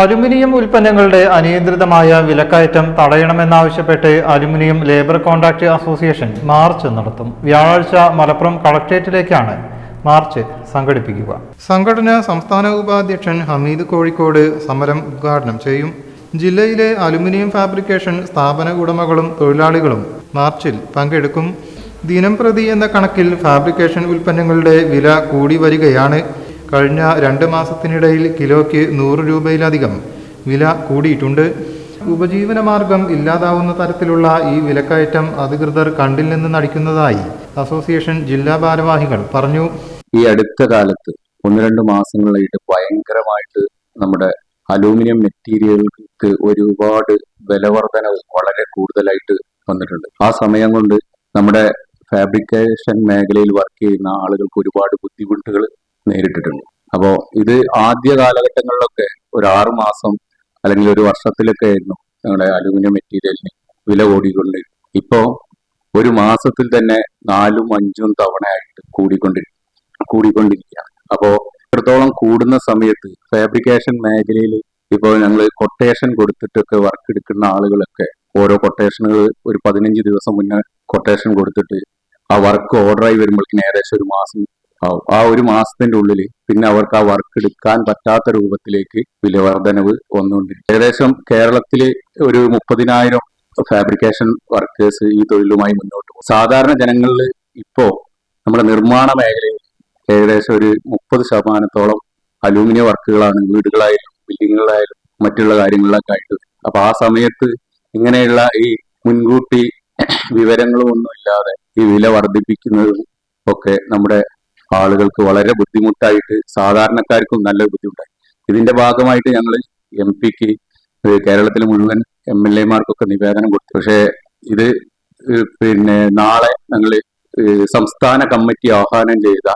Aluminium ഉൽപ്പന്നങ്ങളുടെ അനിയന്ത്രിതമായ വിലക്കയറ്റം തടയണമെന്നാവശ്യപ്പെട്ട് aluminium labour contract association march നടത്തും. വ്യാഴാഴ്ച മലപ്പുറം കളക്ടറേറ്റിലേക്കാണ് മാർച്ച് സംഘടിപ്പിക്കുക. സംഘടന സംസ്ഥാന ഉപാധ്യക്ഷൻ ഹമീദ് കോഴിക്കോട് സമരം ഉദ്ഘാടനം ചെയ്യും. ജില്ലയിലെ അലുമിനിയം ഫാബ്രിക്കേഷൻ സ്ഥാപന ഉടമകളും തൊഴിലാളികളും മാർച്ചിൽ പങ്കെടുക്കും. ദിനംപ്രതി എന്ന കണക്കിൽ ഫാബ്രിക്കേഷൻ ഉൽപ്പന്നങ്ങളുടെ വില കൂടി വരികയാണ്. കഴിഞ്ഞ 2 മാസത്തിനിടയിൽ കിലോയ്ക്ക് 100 രൂപയിലധികം വില കൂടിയിട്ടുണ്ട്. ഉപജീവനമാർഗം ഇല്ലാതാവുന്ന തരത്തിലുള്ള ഈ വിലക്കയറ്റം അധികൃതർ കണ്ടിൽ നിന്ന് നടിക്കുന്നതായി അസോസിയേഷൻ ജില്ലാ ഭാരവാഹികൾ പറഞ്ഞു. ഈ അടുത്ത കാലത്ത് 1-2 മാസങ്ങളായിട്ട് ഭയങ്കരമായിട്ട് നമ്മുടെ അലൂമിനിയം മെറ്റീരിയലുകൾക്ക് ഒരുപാട് വിലവർധനവ് വളരെ കൂടുതലായിട്ട് വന്നിട്ടുണ്ട്. ആ സമയം കൊണ്ട് നമ്മുടെ ഫാബ്രിക്കേഷൻ മേഖലയിൽ വർക്ക് ചെയ്യുന്ന ആളുകൾക്ക് ഒരുപാട് ബുദ്ധിമുട്ടുകൾ നേരിട്ടിട്ടുണ്ട്. അപ്പോൾ ഇത് ആദ്യ കാലഘട്ടങ്ങളിലൊക്കെ ഒരു 6 മാസം അല്ലെങ്കിൽ ഒരു വർഷത്തിലൊക്കെ ആയിരുന്നു ഞങ്ങളുടെ അലൂമിനിയം മെറ്റീരിയലിന് വില കൂടിക്കൊണ്ടിരിക്കും. ഇപ്പോൾ ഒരു മാസത്തിൽ തന്നെ 4-5 തവണയായിട്ട് കൂടിക്കൊണ്ടിരിക്കുകയാണ്. അപ്പോൾ ഇത്രത്തോളം കൂടുന്ന സമയത്ത് ഫാബ്രിക്കേഷൻ മേഖലയിൽ ഇപ്പോൾ ഞങ്ങൾ കൊട്ടേഷൻ കൊടുത്തിട്ടൊക്കെ വർക്ക് എടുക്കുന്ന ആളുകളൊക്കെ ഓരോ കൊട്ടേഷനുകൾ ഒരു 15 ദിവസം മുന്നേ കൊട്ടേഷൻ കൊടുത്തിട്ട് ആ വർക്ക് ഓർഡറായി വരുമ്പോഴേക്കും ഏകദേശം ഒരു മാസം ആവും. ആ ഒരു മാസത്തിന്റെ ഉള്ളിൽ പിന്നെ അവർക്ക് ആ വർക്ക് എടുക്കാൻ പറ്റാത്ത രൂപത്തിലേക്ക് വില വർധനവ് വന്നുകൊണ്ടിരിക്കും. ഏകദേശം കേരളത്തിൽ ഒരു 30,000 ഫാബ്രിക്കേഷൻ വർക്കേഴ്സ് ഈ തൊഴിലുമായി മുന്നോട്ട് പോകും. സാധാരണ ജനങ്ങളിൽ ഇപ്പോ നമ്മുടെ നിർമ്മാണ മേഖലയിൽ ഏകദേശം ഒരു 30% അലൂമിനിയം വർക്കുകളാണ് വീടുകളായാലും ബിൽഡിങ്ങുകളായാലും മറ്റുള്ള കാര്യങ്ങളിലൊക്കെ ആയിട്ട്. അപ്പൊ ആ സമയത്ത് ഇങ്ങനെയുള്ള ഈ മുൻകൂട്ടി വിവരങ്ങളും ഒന്നും ഇല്ലാതെ ഈ വില വർദ്ധിപ്പിക്കുന്നതും ഒക്കെ നമ്മുടെ ആളുകൾക്ക് വളരെ ബുദ്ധിമുട്ടായിട്ട്, സാധാരണക്കാർക്കും നല്ല ബുദ്ധിമുട്ടായി. ഇതിന്റെ ഭാഗമായിട്ട് ഞങ്ങൾ MP-ക്ക് കേരളത്തിലെ മുഴുവൻ MLA-മാർക്കൊക്കെ നിവേദനം കൊടുത്തു. പക്ഷേ ഇത് പിന്നെ നാളെ ഞങ്ങൾ സംസ്ഥാന കമ്മിറ്റി ആഹ്വാനം ചെയ്ത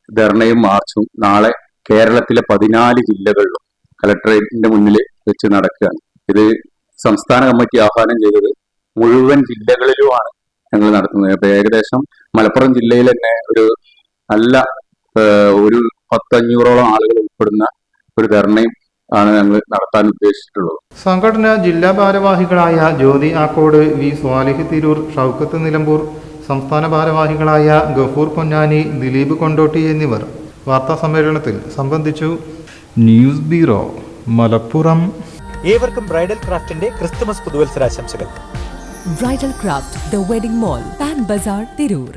ധർണയും മാർച്ചും നാളെ കേരളത്തിലെ 14 ജില്ലകളിലും കലക്ടറേറ്റിന്റെ മുന്നിൽ വെച്ച് നടക്കുകയാണ്. ഇത് സംസ്ഥാന കമ്മിറ്റി ആഹ്വാനം ചെയ്തത് മുഴുവൻ ജില്ലകളിലുമാണ് ഞങ്ങൾ നടത്തുന്നത്. അപ്പൊ ഏകദേശം മലപ്പുറം ജില്ലയിൽ തന്നെ ഒരു 500ഓളം ആളുകൾ ഉൾപ്പെടുന്ന ഒരു ധർണയും ആണ് ഞങ്ങൾ നടത്താൻ ഉദ്ദേശിച്ചിട്ടുള്ളത്. സംഘടന ജില്ലാ ഭാരവാഹികളായ ജ്യോതി ആക്കോട്, വി സ്വാലിഹ് തിരൂർ, ഷൗക്കത്ത് നിലമ്പൂർ, സംസ്ഥാന ഭാരവാഹികളായ ഗഫൂർ പൊന്നാനി, ദിലീപ് കൊണ്ടോട്ടി എന്നിവർ വാർത്താ സമ്മേളനത്തിൽ സംബന്ധിച്ചു. News bureau, Malappuram. ഏവർക്കും ബ്രൈഡൽ ക്രാഫ്റ്റിന്റെ ക്രിസ്തുമസ് പുതുവത്സരാശംസകൾ. Bridal craft, the wedding mall, Pan Bazaar, Tirur.